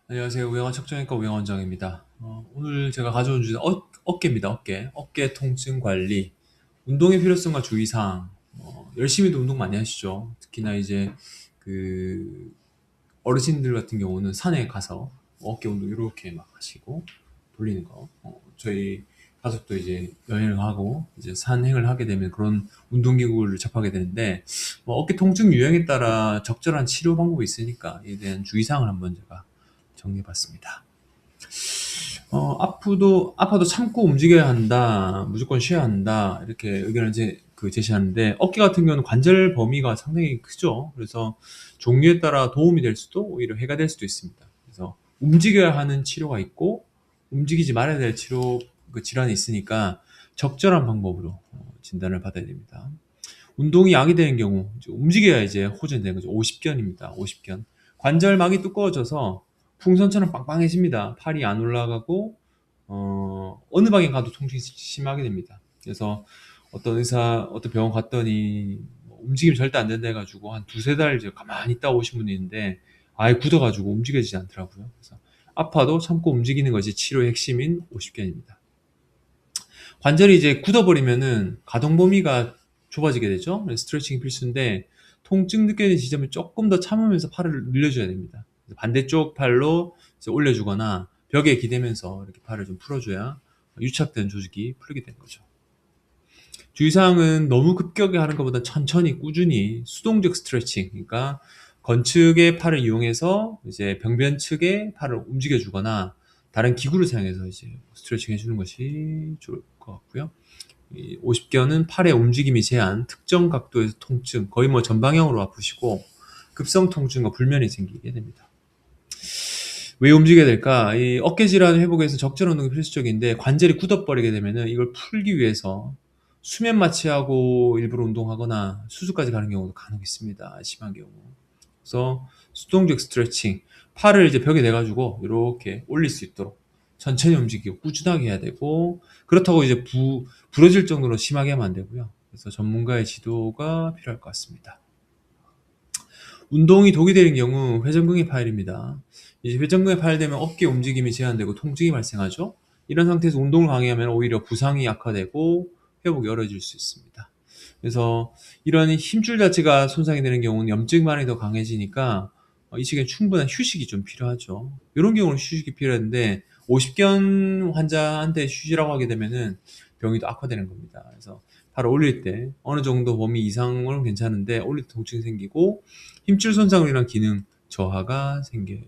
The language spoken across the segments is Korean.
안녕하세요. 우영한 척정외과 우영원장입니다. 오늘 제가 가져온 주제 어깨입니다. 어깨 통증 관리, 운동의 필요성과 주의사항. 열심히도 운동 많이 하시죠. 특히나 이제 그 어르신들 같은 경우는 산에 가서 어깨 운동 이렇게 막 하시고 돌리는 거. 저희 가족도 이제 여행을 하고 이제 산행을 하게 되면 그런 운동기구를 접하게 되는데, 어깨 통증 유형에 따라 적절한 치료 방법이 있으니까 이에 대한 주의사항을 한번 제가 정리해봤습니다. 아파도 참고 움직여야 한다, 무조건 쉬어야 한다, 이렇게 의견을 제시하는데, 어깨 같은 경우는 관절 범위가 상당히 크죠. 그래서 종류에 따라 도움이 될 수도 오히려 해가 될 수도 있습니다. 그래서 움직여야 하는 치료가 있고, 움직이지 말아야 될 질환이 있으니까 적절한 방법으로 진단을 받아야 됩니다. 운동이 양이되는 경우, 이제 움직여야 이제 호전되는 거죠. 오십견입니다. 오십견. 관절막이 두꺼워져서 풍선처럼 빵빵해집니다. 팔이 안 올라가고 어느 방에 가도 통증이 심하게 됩니다. 그래서 어떤 병원 갔더니 움직이면 절대 안 된다 해가지고 한 두세 달 이제 가만히 있다 오신 분이 있는데, 아예 굳어가지고 움직여지지 않더라고요. 그래서 아파도 참고 움직이는 것이 치료의 핵심인 오십견입니다. 관절이 이제 굳어버리면은 가동 범위가 좁아지게 되죠. 스트레칭이 필수인데, 통증 느껴지는 지점을 조금 더 참으면서 팔을 늘려줘야 됩니다. 반대쪽 팔로 이제 올려주거나 벽에 기대면서 이렇게 팔을 좀 풀어줘야 유착된 조직이 풀리게 되는 거죠. 주의사항은 너무 급격하게 하는 것보다 천천히 꾸준히 수동적 스트레칭, 그러니까 건측의 팔을 이용해서 이제 병변 측의 팔을 움직여주거나 다른 기구를 사용해서 이제 스트레칭 해주는 것이 좋을 것 같고요. 이 오십견은 팔의 움직임이 제한, 특정 각도에서 통증, 거의 뭐 전방향으로 아프시고 급성 통증과 불면이 생기게 됩니다. 왜 움직여야 될까? 이 어깨 질환 회복에서 적절 운동이 필수적인데, 관절이 굳어버리게 되면은 이걸 풀기 위해서 수면 마취하고 일부러 운동하거나 수술까지 가는 경우도 간혹 있습니다. 심한 경우. 그래서 수동적 스트레칭, 팔을 이제 벽에 대가지고 이렇게 올릴 수 있도록 천천히 움직이고 꾸준하게 해야 되고, 그렇다고 이제 부러질 정도로 심하게 하면 안 되고요. 그래서 전문가의 지도가 필요할 것 같습니다. 운동이 독이 되는 경우 회전근개 파열입니다. 이제 회전근개 파열되면 어깨 움직임이 제한되고 통증이 발생하죠. 이런 상태에서 운동을 강요하면 오히려 부상이 악화되고 회복이 어려워질 수 있습니다. 그래서 이런 힘줄 자체가 손상이 되는 경우는 염증 반응이 더 강해지니까 이 시기에 충분한 휴식이 좀 필요하죠. 이런 경우는 휴식이 필요한데, 오십견 환자한테 휴지라고 하게 되면은 병이 더 악화되는 겁니다. 그래서 팔을 올릴 때 어느 정도 범위 이상은 괜찮은데 올릴 때 통증이 생기고 힘줄 손상으로 인한 기능 저하가 생기게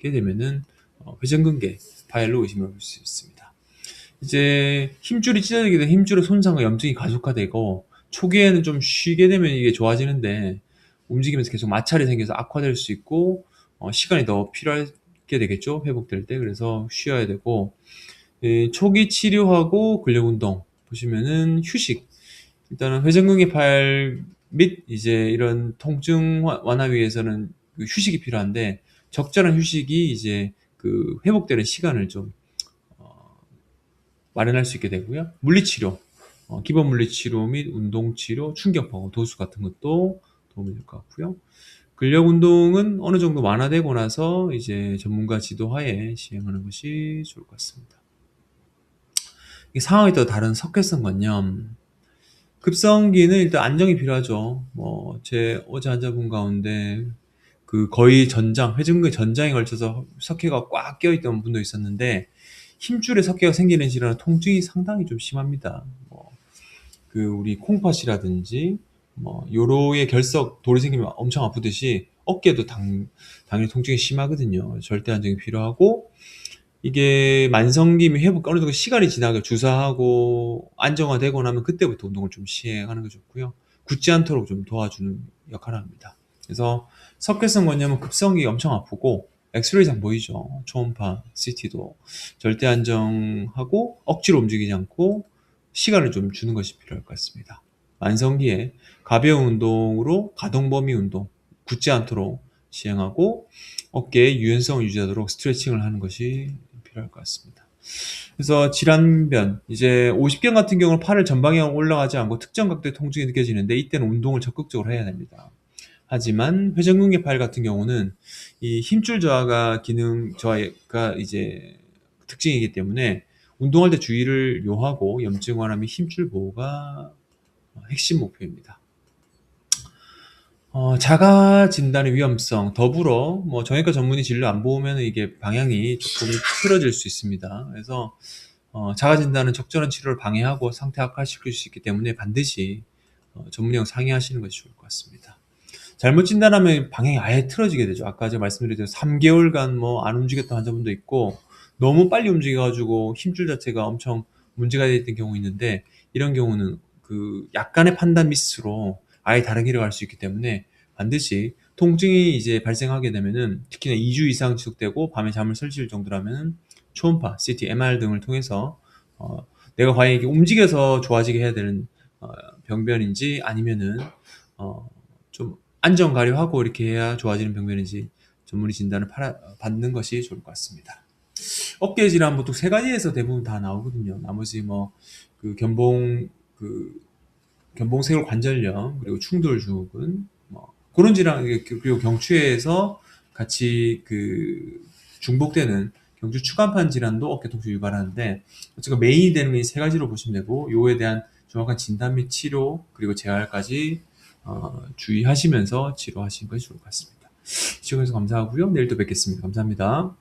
되면은 회전근개 파열로 의심해 볼 수 있습니다. 이제 힘줄이 찢어지게 되면 힘줄의 손상과 염증이 가속화되고, 초기에는 좀 쉬게 되면 이게 좋아지는데 움직이면서 계속 마찰이 생겨서 악화될 수 있고, 시간이 더 필요하게 되겠죠, 회복될 때. 그래서 쉬어야 되고, 초기 치료하고 근력 운동 보시면은 휴식, 일단은 회전근개 파열 및 이제 이런 통증 완화 위해서는 그 휴식이 필요한데, 적절한 휴식이 이제 그 회복되는 시간을 좀 마련할 수 있게 되고요. 물리치료, 기본 물리치료 및 운동치료, 충격파고, 도수 같은 것도 도움이 될 것 같고요. 근력 운동은 어느 정도 완화되고 나서 이제 전문가 지도하에 시행하는 것이 좋을 것 같습니다. 이 상황에 따라 다른 석회성 관념. 급성기는 일단 안정이 필요하죠. 제 어제 환자분 가운데 그 거의 회전근개 전장에 걸쳐서 석회가 꽉 껴있던 분도 있었는데, 힘줄에 석회가 생기는 질환은 통증이 상당히 좀 심합니다. 우리 콩팥이라든지 요로의 결석 돌이 생기면 엄청 아프듯이 어깨도 당연히 통증이 심하거든요. 절대 안정이 필요하고, 이게 만성기 회복 어느 정도 시간이 지나고 주사하고 안정화되고 나면 그때부터 운동을 좀 시행하는 게 좋고요. 굳지 않도록 좀 도와주는 역할을 합니다. 그래서 석회성 관념은 급성기 엄청 아프고 엑스레이상 보이죠. 초음파, CT도 절대 안정하고 억지로 움직이지 않고 시간을 좀 주는 것이 필요할 것 같습니다. 만성기에 가벼운 운동으로 가동 범위 운동, 굳지 않도록 시행하고 어깨의 유연성을 유지하도록 스트레칭을 하는 것이 필요할 것 같습니다. 그래서 질환변, 이제 오십견 같은 경우는 팔을 전방향으로 올라가지 않고 특정 각도의 통증이 느껴지는데, 이때는 운동을 적극적으로 해야 됩니다. 하지만 회전근개 파일 같은 경우는 이 힘줄 저하가 이제 특징이기 때문에 운동할 때 주의를 요하고 염증 완화 및 힘줄 보호가 핵심 목표입니다. 자가 진단의 위험성, 더불어 뭐 정형외과 전문의 진료 안 보면 이게 방향이 조금 틀어질 수 있습니다. 그래서 자가 진단은 적절한 치료를 방해하고 상태 악화시킬 수 있기 때문에 반드시 전문의랑 상의하시는 것이 좋을 것 같습니다. 잘못 진단하면 방향이 아예 틀어지게 되죠. 아까 제가 말씀드렸듯이 3개월간 뭐 안 움직였던 환자분도 있고 너무 빨리 움직여가지고 힘줄 자체가 엄청 문제가 됐던 경우 있는데 이런 경우는 그 약간의 판단 미스로 아예 다른 길을 갈 수 있기 때문에 반드시 통증이 이제 발생하게 되면은 특히나 2주 이상 지속되고 밤에 잠을 설칠 정도라면 초음파, CT, MR 등을 통해서 내가 과연 이게 움직여서 좋아지게 해야 되는 병변인지 아니면은 좀 안전 가려하고 이렇게 해야 좋아지는 병변인지 전문의 진단을 받는 것이 좋을 것 같습니다. 어깨 질환 보통 세 가지에서 대부분 다 나오거든요. 나머지 뭐 그 견봉쇄골 관절염 그리고 충돌증후군 뭐 그런 질환 그리고 경추에서 같이 그 중복되는 경추 추간판 질환도 어깨 통증 유발하는데 어쨌든 메인이 되는 게 이 세 가지로 보시면 되고 요에 대한 정확한 진단 및 치료 그리고 재활까지 주의하시면서 치료하시는 것이 좋을 것 같습니다. 시청해주셔서 감사하고요. 내일 또 뵙겠습니다. 감사합니다.